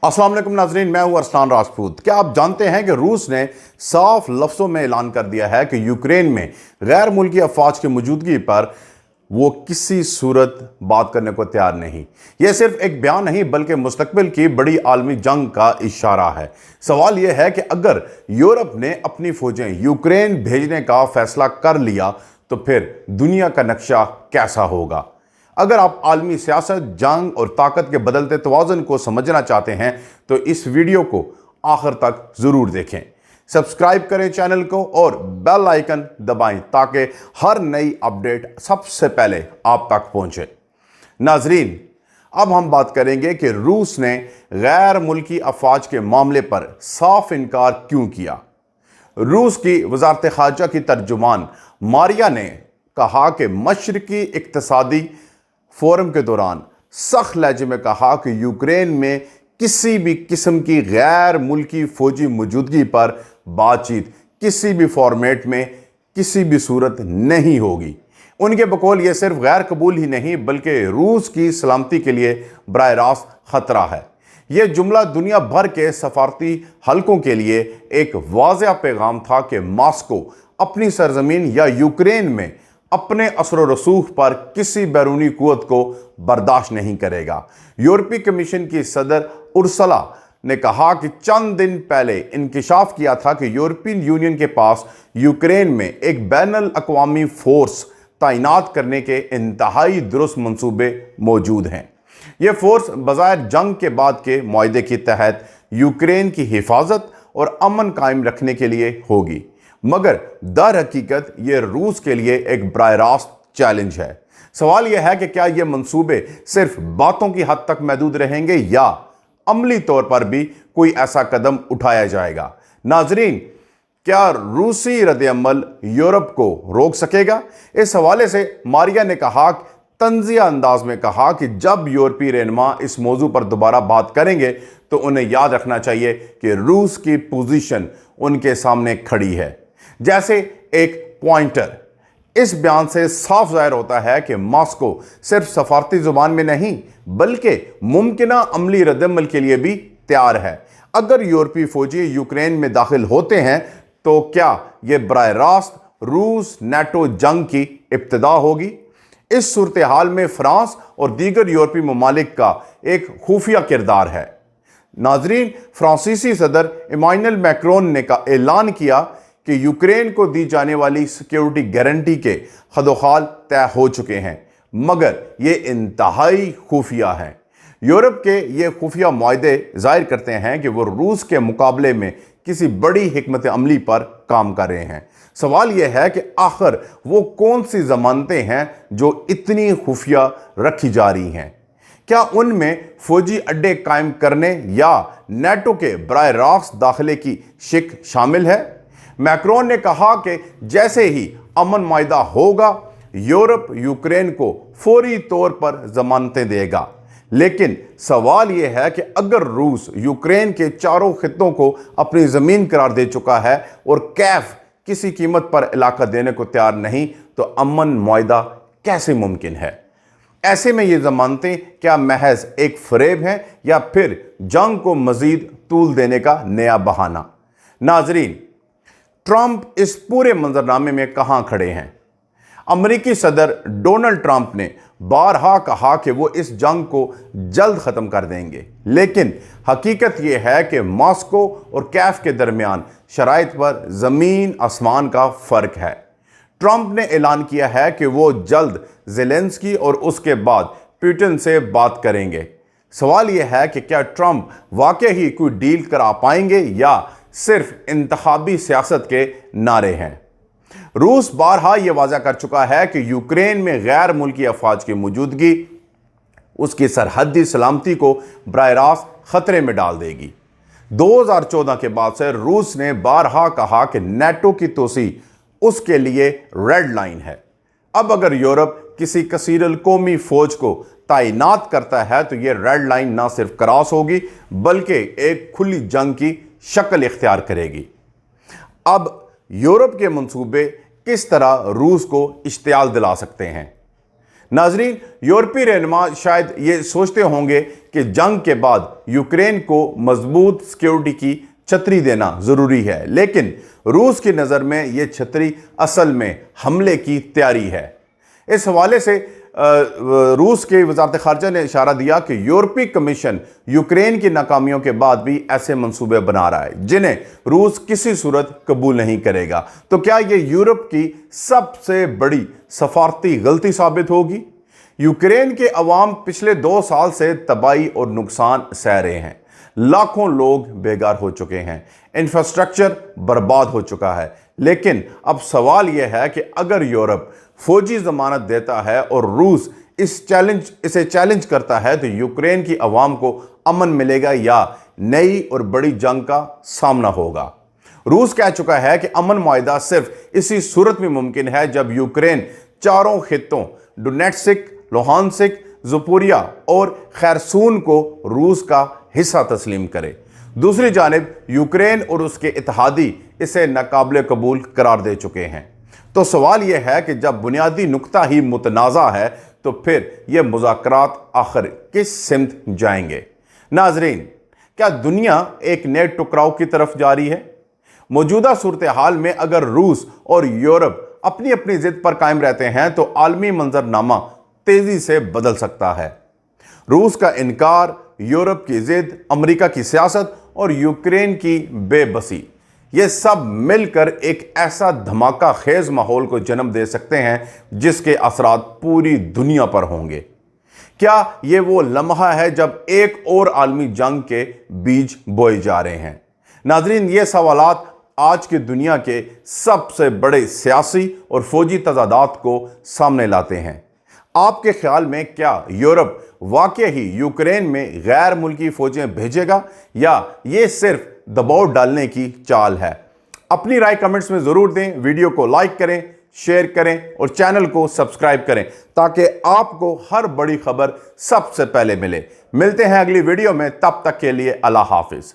अस्सलाम वालेकुम नाज़रीन, मैं हूं अरसलान राजपूत। क्या आप जानते हैं कि रूस ने साफ लफ्ज़ों में ऐलान कर दिया है कि यूक्रेन में गैर मुल्की अफवाज की मौजूदगी पर वो किसी सूरत बात करने को तैयार नहीं। यह सिर्फ एक बयान नहीं बल्कि मुस्तकबिल की बड़ी आलमी जंग का इशारा है। सवाल यह है कि अगर यूरोप ने अपनी फौजें यूक्रेन भेजने का फैसला कर लिया तो फिर दुनिया का नक्शा कैसा होगा। अगर आप आलमी सियासत, जंग और ताकत के बदलते तवाज़ुन को समझना चाहते हैं तो इस वीडियो को आखिर तक ज़रूर देखें। सब्सक्राइब करें चैनल को और बेल आइकन दबाएं ताकि हर नई अपडेट सबसे पहले आप तक पहुंचे। नाजरीन, अब हम बात करेंगे कि रूस ने गैर मुल्की अफवाज के मामले पर साफ इनकार क्यों किया। रूस की वजारत ख़ारजा की तर्जुमान मारिया ने कहा कि मशरकी इक्तिसादी फोरम के दौरान सख्त लहजे में कहा कि यूक्रेन में किसी भी किस्म की गैर मुल्की फौजी मौजूदगी पर बातचीत किसी भी फॉर्मेट में किसी भी सूरत नहीं होगी। उनके बकौल ये सिर्फ गैर कबूल ही नहीं बल्कि रूस की सलामती के लिए बराह रास्त खतरा है। यह जुमला दुनिया भर के सफारती हलकों के लिए एक वाज़ेह पैगाम था कि मॉस्को अपनी सरजमीन या यूक्रेन में अपने असर व रसूख पर किसी बैरूनी कुव्वत को बर्दाश्त नहीं करेगा। यूरोपीय कमीशन की सदर उर्सुला ने कहा कि चंद दिन पहले इंकिशाफ किया था कि यूरोपियन यूनियन के पास यूक्रेन में एक बैनुल अक़वामी फोर्स तैनात करने के इंतहाई दुरुस्त मंसूबे मौजूद हैं। यह फोर्स बज़ाहिर जंग के बाद के मुआहदे के तहत यूक्रेन की हिफाजत और अमन कायम रखने के लिए होगी, मगर दर हकीकत ये रूस के लिए एक बराह रास्त चैलेंज है। सवाल यह है कि क्या ये मंसूबे सिर्फ बातों की हद तक महदूद रहेंगे या अमली तौर पर भी कोई ऐसा कदम उठाया जाएगा। नाजरीन, क्या रूसी रद्द-ए-अमल यूरोप को रोक सकेगा? इस हवाले से मारिया ने कहा, तंजिया अंदाज में कहा कि जब यूरोपीय रहनुमा इस मौजू पर दोबारा बात करेंगे तो उन्हें याद रखना चाहिए कि रूस की पोजीशन उनके सामने खड़ी है जैसे एक पॉइंटर। इस बयान से साफ जाहिर होता है कि मॉस्को सिर्फ सफारती जुबान में नहीं बल्कि मुमकिना अमली रद्द-ए-अमल के लिए भी तैयार है। अगर यूरोपीय फौजी यूक्रेन में दाखिल होते हैं तो क्या यह बराह रास्त रूस नेटो जंग की इब्तिदा होगी? इस सूरत हाल में फ्रांस और दीगर यूरोपीय ममालिक का एक खुफिया किरदार है। नाजरीन, फ्रांसीसी सदर इमानुएल मैक्रोन ने ऐलान किया कि यूक्रेन को दी जाने वाली सिक्योरिटी गारंटी के खदोखाल तय हो चुके हैं, मगर ये इंतहाई खुफिया हैं। यूरोप के ये खुफिया मुआहदे जाहिर करते हैं कि वो रूस के मुकाबले में किसी बड़ी हिकमत अमली पर काम कर रहे हैं। सवाल यह है कि आखिर वो कौन सी ज़मानतें हैं जो इतनी खुफिया रखी जा रही हैं? क्या उनमें फौजी अड्डे कायम करने या नेटो के बराह रास्त दाखिले की शिक शामिल है? मैक्रोन ने कहा कि जैसे ही अमन मुआहदा होगा यूरोप यूक्रेन को फौरी तौर पर जमानतें देगा। लेकिन सवाल यह है कि अगर रूस यूक्रेन के चारों खित्तों को अपनी ज़मीन करार दे चुका है और कैफ किसी कीमत पर इलाका देने को तैयार नहीं तो अमन मुआहदा कैसे मुमकिन है? ऐसे में ये ज़मानतें क्या महज एक फरेब हैं या फिर जंग को मज़ीद तूल देने का नया बहाना? नाजरीन, ट्रंप इस पूरे मंजरनामे में कहां खड़े हैं? अमेरिकी सदर डोनाल्ड ट्रंप ने बारहा कहा कि वो इस जंग को जल्द ख़त्म कर देंगे, लेकिन हकीकत यह है कि मॉस्को और कैफ के दरमियान शराइत पर ज़मीन आसमान का फ़र्क है। ट्रंप ने ऐलान किया है कि वो जल्द ज़ेलेंस्की और उसके बाद पुतिन से बात करेंगे। सवाल यह है कि क्या ट्रंप वाकई ही कोई डील करा पाएंगे या सिर्फ इंतखाबी सियासत के नारे हैं? रूस बारहा यह वाज़ा कर चुका है कि यूक्रेन में गैर मुल्की अफवाज की मौजूदगी उसकी सरहदी सलामती को बराह रास्त खतरे में डाल देगी। 2014 के बाद से रूस ने बारहा कहा कि नेटो की तोसी उसके लिए रेड लाइन है। अब अगर यूरोप किसी कसीरल कौमी फौज को तैनात करता है तो यह रेड लाइन ना सिर्फ क्रॉस होगी बल्कि एक खुली जंग की शक्ल इख्तियार करेगी। अब यूरोप के मंसूबे किस तरह रूस को इश्तियाल दिला सकते हैं? नाजरीन, यूरोपीय रहनुमा शायद ये सोचते होंगे कि जंग के बाद यूक्रेन को मजबूत सिक्योरिटी की छतरी देना जरूरी है, लेकिन रूस की नज़र में यह छतरी असल में हमले की तैयारी है। इस हवाले से रूस के वज़ारत ख़ारजा ने इशारा दिया कि यूरोपीय कमीशन यूक्रेन की नाकामियों के बाद भी ऐसे मंसूबे बना रहा है जिन्हें रूस किसी सूरत कबूल नहीं करेगा। तो क्या यह यूरोप की सबसे बड़ी सफारती गलती साबित होगी? यूक्रेन के अवाम पिछले 2 साल से तबाही और नुकसान सह रहे हैं। लाखों लोग बेघर हो चुके हैं, इंफ्रास्ट्रक्चर बर्बाद हो चुका है। लेकिन अब सवाल यह है कि अगर यूरोप फौजी जमानत देता है और रूस इसे चैलेंज करता है तो यूक्रेन की अवाम को अमन मिलेगा या नई और बड़ी जंग का सामना होगा। रूस कह चुका है कि अमन मुआहिदा सिर्फ इसी सूरत में मुमकिन है जब यूक्रेन चारों खित्तों डोनेट्स्क, लुहांस्क, ज़पोरिया और खैरसून को रूस का हिस्सा तस्लीम करे। दूसरी जानिब यूक्रेन और उसके इत्तेहादी इसे नाकाबिल कबूल करार दे चुके हैं। तो सवाल यह है कि जब बुनियादी नुक्ता ही मुतनाज़ा है तो फिर यह मुज़ाकरात आखिर किस सिमत जाएंगे? नाजरीन, क्या दुनिया एक नए टकराव की तरफ जा रही है? मौजूदा सूरत हाल में अगर रूस और यूरोप अपनी अपनी जिद पर कायम रहते हैं तो आलमी मंजरनामा तेजी से बदल सकता है। रूस का इनकार, यूरोप की जिद, अमेरिका की सियासत और यूक्रेन की बेबसी, ये सब मिलकर एक ऐसा धमाका खेज माहौल को जन्म दे सकते हैं जिसके असरात पूरी दुनिया पर होंगे। क्या ये वो लम्हा है जब एक और आलमी जंग के बीज बोए जा रहे हैं? नाजरीन, ये सवालात आज की दुनिया के सबसे बड़े सियासी और फौजी तजादात को सामने लाते हैं। आपके ख्याल में क्या यूरोप वाकई ही यूक्रेन में गैर मुल्की फौजें भेजेगा या ये सिर्फ दबाव डालने की चाल है? अपनी राय कमेंट्स में ज़रूर दें। वीडियो को लाइक करें, शेयर करें और चैनल को सब्सक्राइब करें ताकि आपको हर बड़ी खबर सबसे पहले मिले। मिलते हैं अगली वीडियो में, तब तक के लिए अल्लाह हाफिज़।